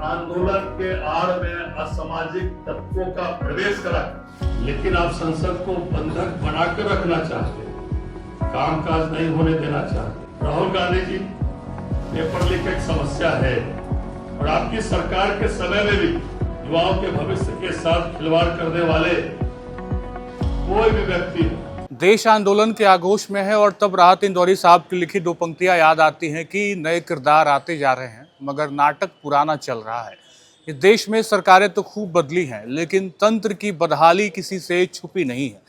आंदोलन के आड़ में असामाजिक तत्वों का प्रवेश करा, लेकिन आप संसद को बंधक बनाकर रखना चाहते, कामकाज नहीं होने देना चाहते। राहुल गांधी जी, पेपर लीक एक समस्या है और आपकी सरकार के समय में भी युवाओं के भविष्य के साथ खिलवाड़ करने वाले कोई भी व्यक्ति देश आंदोलन के आगोश में है और तब राहत इंदौरी साहब की लिखी दो पंक्तियां याद आती हैं कि नए किरदार आते जा रहे हैं मगर नाटक पुराना चल रहा है। इस देश में सरकारें तो खूब बदली हैं लेकिन तंत्र की बदहाली किसी से छुपी नहीं है।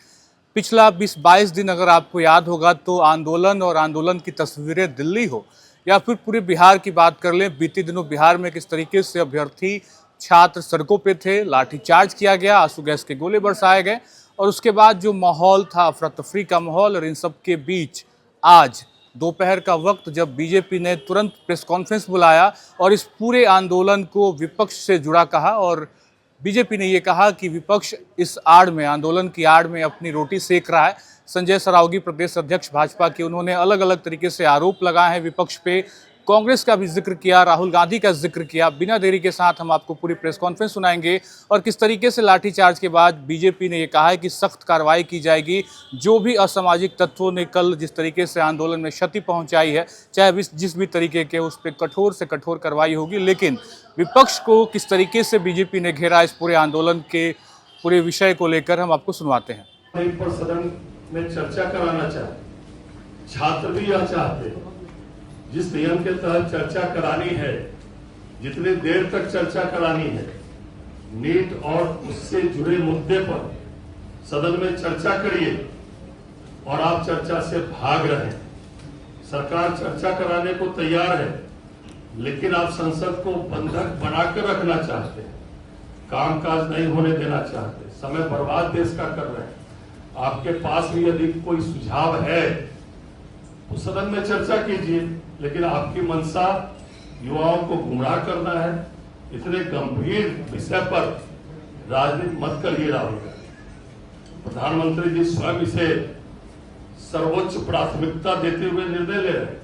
पिछला 20-22 दिन अगर आपको याद होगा तो आंदोलन और आंदोलन की तस्वीरें दिल्ली हो या फिर पूरे बिहार की बात कर लें, बीते दिनों बिहार में किस तरीके से अभ्यर्थी छात्र सड़कों पे थे, लाठीचार्ज किया गया, आंसू गैस के गोले बरसाए गए और उसके बाद जो माहौल था अफरा तफरी का माहौल। और इन सब के बीच आज दोपहर का वक्त जब बीजेपी ने तुरंत प्रेस कॉन्फ्रेंस बुलाया और इस पूरे आंदोलन को विपक्ष से जुड़ा कहा और बीजेपी ने ये कहा कि विपक्ष इस आड़ में, आंदोलन की आड़ में अपनी रोटी सेक रहा है। संजय सरावगी प्रदेश अध्यक्ष भाजपा के, उन्होंने अलग अलग तरीके से आरोप लगाए हैं विपक्ष पे, कांग्रेस का भी जिक्र किया, राहुल गांधी का जिक्र किया। बिना देरी के साथ हम आपको पूरी प्रेस कॉन्फ्रेंस सुनाएंगे और किस तरीके से लाठीचार्ज के बाद बीजेपी ने यह कहा है कि सख्त कार्रवाई की जाएगी। जो भी असामाजिक तत्वों ने कल जिस तरीके से आंदोलन में क्षति पहुंचाई है, चाहे जिस भी तरीके के, उस पर कठोर से कठोर कार्रवाई होगी। लेकिन विपक्ष को किस तरीके से बीजेपी ने घेरा इस पूरे आंदोलन के पूरे विषय को लेकर हम आपको सुनवाते हैं। पर सदन में चर्चा कराना चाहते, छात्र भी यह चाहते हैं, जिस नियम के तहत चर्चा करानी है, जितनी देर तक चर्चा करानी है, नीट और उससे जुड़े मुद्दे पर सदन में चर्चा करिए और आप चर्चा से भाग रहे हैं। सरकार चर्चा कराने को तैयार है लेकिन आप संसद को बंधक बनाकर रखना चाहते हैं, कामकाज नहीं होने देना चाहते, समय बर्बाद देश का कर रहे हैं। आपके पास भी यदि कोई सुझाव है तो सदन में चर्चा कीजिए, लेकिन आपकी मंशा युवाओं को गुमराह करना है। इतने गंभीर विषय पर राजनीति मत करिए राहुल गांधी। प्रधानमंत्री जी स्वयं इसे सर्वोच्च प्राथमिकता देते हुए निर्णय ले रहे हैं।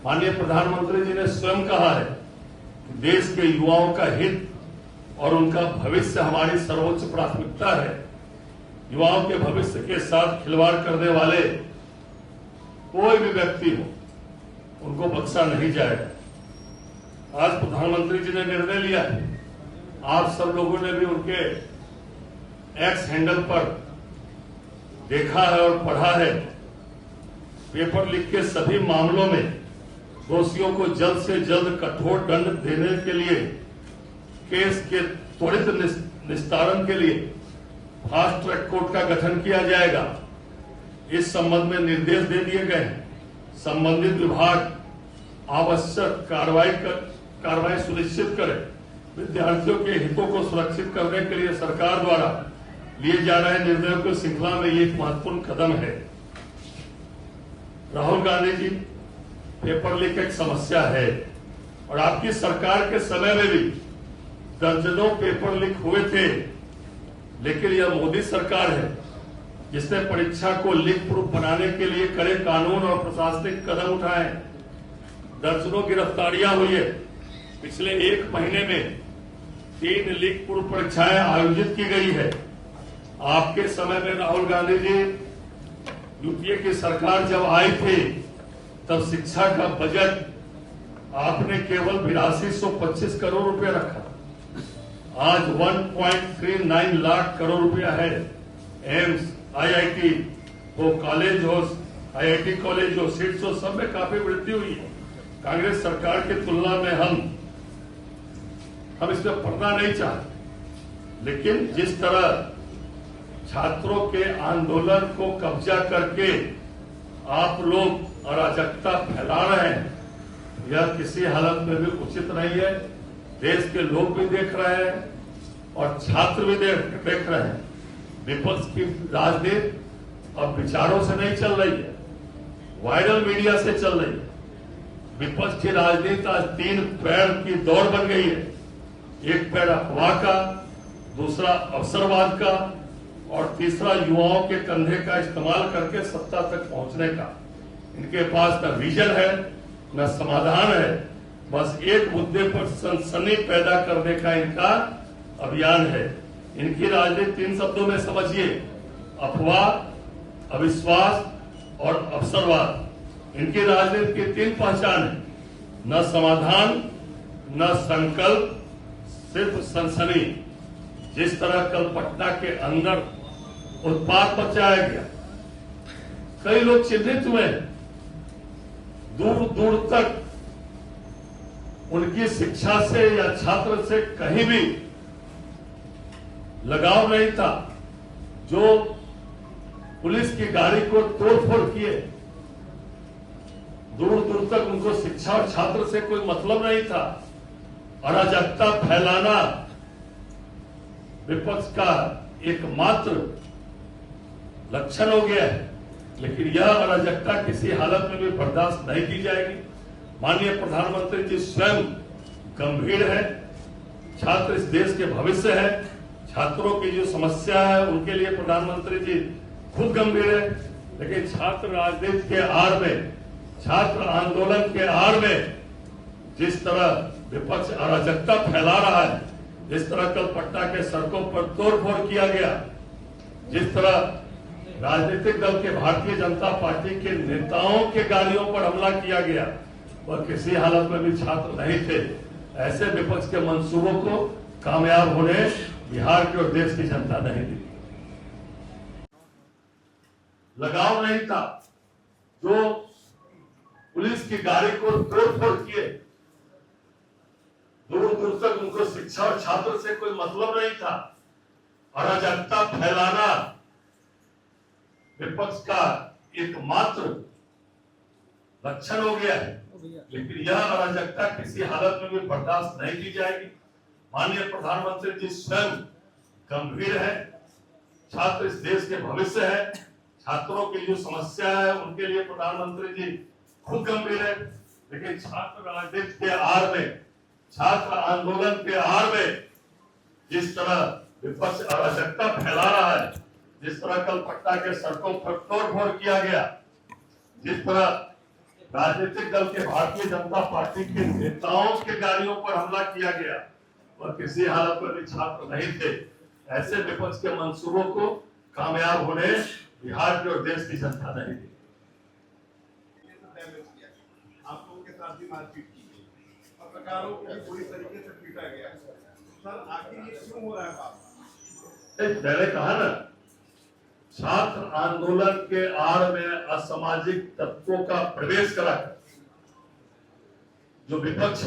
माननीय प्रधानमंत्री जी ने स्वयं कहा है कि देश के युवाओं का हित और उनका भविष्य हमारी सर्वोच्च प्राथमिकता है। युवाओं के भविष्य के साथ खिलवाड़ करने वाले कोई भी व्यक्ति हो, उनको बख्शा नहीं जाएगा। आज प्रधानमंत्री जी ने निर्णय लिया है, आप सब लोगों ने भी उनके एक्स हैंडल पर देखा है और पढ़ा है। पेपर लीक के सभी मामलों में दोषियों को जल्द से जल्द कठोर दंड देने के लिए, केस के त्वरित निस्तारण के लिए फास्ट ट्रैक कोर्ट का गठन किया जाएगा। इस संबंध में निर्देश दे दिए गए हैं। संबंधित विभाग आवश्यक कार्रवाई सुनिश्चित करें। विद्यार्थियों के हितों को सुरक्षित करने के लिए सरकार द्वारा लिए जा रहे निर्णयों की श्रृंखला में ये एक महत्वपूर्ण कदम है। राहुल गांधी जी, पेपर लीक एक समस्या है और आपकी सरकार के समय में भी दर्जनों पेपर लीक हुए थे, लेकिन यह मोदी सरकार है जिसने परीक्षा को लीक प्रूफ बनाने के लिए कड़े कानून और प्रशासनिक कदम उठाए। दर्जनों गिरफ्तारियां हुई है। पिछले 1 महीने में 3 लीक प्रूफ परीक्षाएं आयोजित की गई है। आपके समय में राहुल गांधी जी, यूपीए की सरकार जब आई थी तब शिक्षा का बजट आपने केवल 8225 करोड़ रुपए रखा। आज 1.39 लाख करोड़ रुपया है। एम्स, आईआईटी हो, कॉलेज हो, आईआईटी कॉलेज हो, सीट्स हो, सब में काफी वृद्धि हुई है। कांग्रेस सरकार की तुलना में हम इसमें पढ़ना नहीं चाहते, लेकिन जिस तरह छात्रों के आंदोलन को कब्जा करके आप लोग अराजकता फैला रहे हैं, यह किसी हालत में भी उचित नहीं है। देश के लोग भी देख रहे हैं और छात्र भी देख रहे हैं। विपक्ष की राजनीति अब विचारों से नहीं चल रही है, वायरल मीडिया से चल रही है। विपक्ष की राजनीति आज 3 पैर की दौड़ बन गई है। एक पैर अफवाह का, दूसरा अवसरवाद का और तीसरा युवाओं के कंधे का इस्तेमाल करके सत्ता तक पहुंचने का। इनके पास न विजन है, न समाधान है, बस एक मुद्दे पर सनसनी पैदा करने का इनका अभियान है। इनकी राजनीति 3 शब्दों में समझिए, अफवाह, अविश्वास और अवसरवाद। इनकी राजनीति की 3 पहचान है, न समाधान, न संकल्प, सिर्फ सनसनी। जिस तरह कल पटना के अंदर उत्पात मचाया गया, कई लोग चिन्हित हुए, दूर दूर तक उनकी शिक्षा से या छात्र से कहीं भी लगाव नहीं था, जो पुलिस की गाड़ी को तोड़फोड़ किए, दूर दूर तक उनको शिक्षा और छात्र से कोई मतलब नहीं था। अराजकता फैलाना विपक्ष का एकमात्र लक्षण हो गया है, लेकिन यह अराजकता किसी हालत में भी बर्दाश्त नहीं की जाएगी। माननीय प्रधानमंत्री जी स्वयं गंभीर है, छात्र इस देश के भविष्य है, छात्रों की जो समस्या है उनके लिए प्रधानमंत्री जी खुद गंभीर है, लेकिन छात्र राजनीति के आड़ में, छात्र आंदोलन के आड़ में जिस तरह विपक्ष अराजकता फैला रहा है, जिस तरह कल पटना के सड़कों पर तोड़फोड़ किया गया, जिस तरह राजनीतिक दल के भारतीय जनता पार्टी के नेताओं के गाड़ियों पर हमला किया गया, वह किसी हालत में भी छात्र नहीं थे। ऐसे विपक्ष के मंसूबों को कामयाब होने बिहार की और देश की जनता नहीं दी। लगाव नहीं था, जो पुलिस की गाड़ी को तोड़फोड़ किए, दूर दूर तक उनको शिक्षा और छात्र से कोई मतलब नहीं था। अराजकता फैलाना विपक्ष का एकमात्र लक्षण हो गया है, लेकिन यह अराजकता किसी हालत में भी बर्दाश्त नहीं की जाएगी। माननीय प्रधानमंत्री जी स्वयं गंभीर है, छात्र इस देश के भविष्य है, छात्रों की जो समस्या है उनके लिए प्रधानमंत्री जी खुद गंभीर है, लेकिन छात्र राजनीति के आड़ में, छात्र आंदोलन के आड़ में जिस तरह विपक्ष अराजकता फैला रहा है, जिस तरह कल पटना के सड़कों पर तोड़फोड़ किया गया, जिस तरह राजनीतिक दल के भारतीय जनता पार्टी के नेताओं के गाड़ियों पर हमला किया गया, वह किसी हालत में भी छात्र नहीं थे। ऐसे विपक्ष के मंसूबों को कामयाब होने बिहार की और देश की जनता नहीं दी। आप लोगों के साथ भी मारपीट की गई, पत्रकारों को भी पूरी तरीके से पीटा गया। सर आखिर ये क्यों हो रहा है बात? मैंने कहा ना, छात्र आंदोलन के आड़ में असामाजिक तत्वों का प्रवेश कराकर जो विपक्ष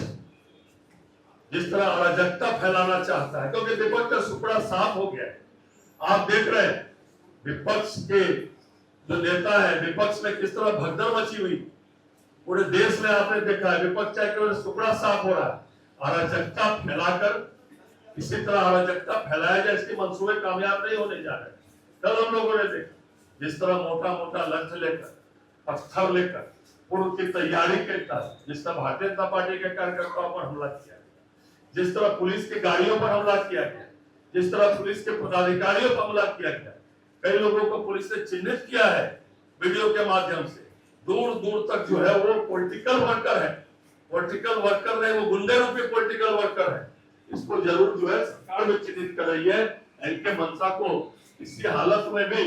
जिस तरह अराजकता फैलाना चाहता है, क्योंकि विपक्ष का सुपड़ा साफ हो गया है। आप देख रहे हैं विपक्ष के जो नेता है, विपक्ष में किस तरह भगदड़ मची हुई, पूरे देश में आपने देखा है। विपक्ष का सुपड़ा साफ हो रहा है, अराजकता फैलाकर किसी तरह अराजकता फैलाया जाए, इसके मंसूबे कामयाब नहीं होने जा रहे। कल हम लोगों ने देखा जिस तरह मोटा मोटा लक्ष्य लेकर, पत्थर लेकर, पूर्व की तैयारी के तहत जिस तरह भारतीय जनता पार्टी के कार्यकर्ताओं पर हमला किया गया, जिस तरह पुलिस की गाड़ियों पर हमला किया गया, जिस तरह पुलिस के पदाधिकारियों पर हमला किया गया, कई लोगों को पुलिस ने चिन्हित किया है वीडियो के माध्यम से। दूर दूर तक जो है वो पॉलिटिकल वर्कर है, पॉलिटिकल वर्कर नहीं, वो गुंडे रूपी पॉलिटिकल वर्कर है। इसको जरूर जो है सरकार में चिन्हित कर रही है। इनके मंशा को किसी हालत में भी,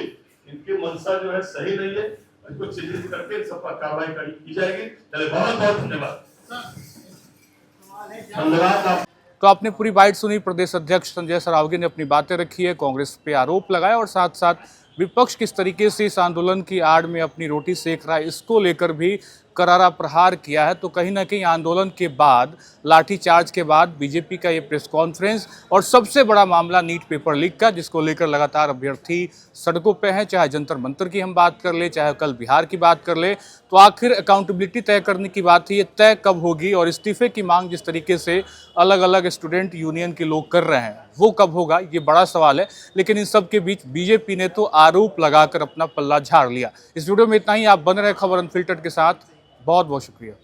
इनकी मंशा जो है सही नहीं है, इसको चिन्हित करके इन सब पर कार्रवाई की जाएगी। चलिए, बहुत बहुत धन्यवाद। धन्यवाद। तो आपने पूरी बाइट सुनी। प्रदेश अध्यक्ष संजय सरावगी ने अपनी बातें रखी है, कांग्रेस पे आरोप लगाया और साथ साथ विपक्ष किस तरीके से इस आंदोलन की आड़ में अपनी रोटी सेक रहा है, इसको लेकर भी करारा प्रहार किया है। तो कहीं ना कहीं आंदोलन के बाद, लाठीचार्ज के बाद बीजेपी का ये प्रेस कॉन्फ्रेंस और सबसे बड़ा मामला नीट पेपर लीक का, जिसको लेकर लगातार अभ्यर्थी सड़कों पे हैं, चाहे जंतर मंतर की हम बात कर ले, चाहे कल बिहार की बात कर ले। तो आखिर अकाउंटेबिलिटी तय करने की बात है, ये तय कब होगी और इस्तीफे की मांग जिस तरीके से अलग अलग स्टूडेंट यूनियन के लोग कर रहे हैं, वो कब होगा, ये बड़ा सवाल है। लेकिन इन सब के बीच बीजेपी ने तो आरोप लगाकर अपना पल्ला झाड़ लिया। इस वीडियो में इतना ही। आप बने रहे खबर अनफिल्टर्ड के साथ। बहुत बहुत शुक्रिया।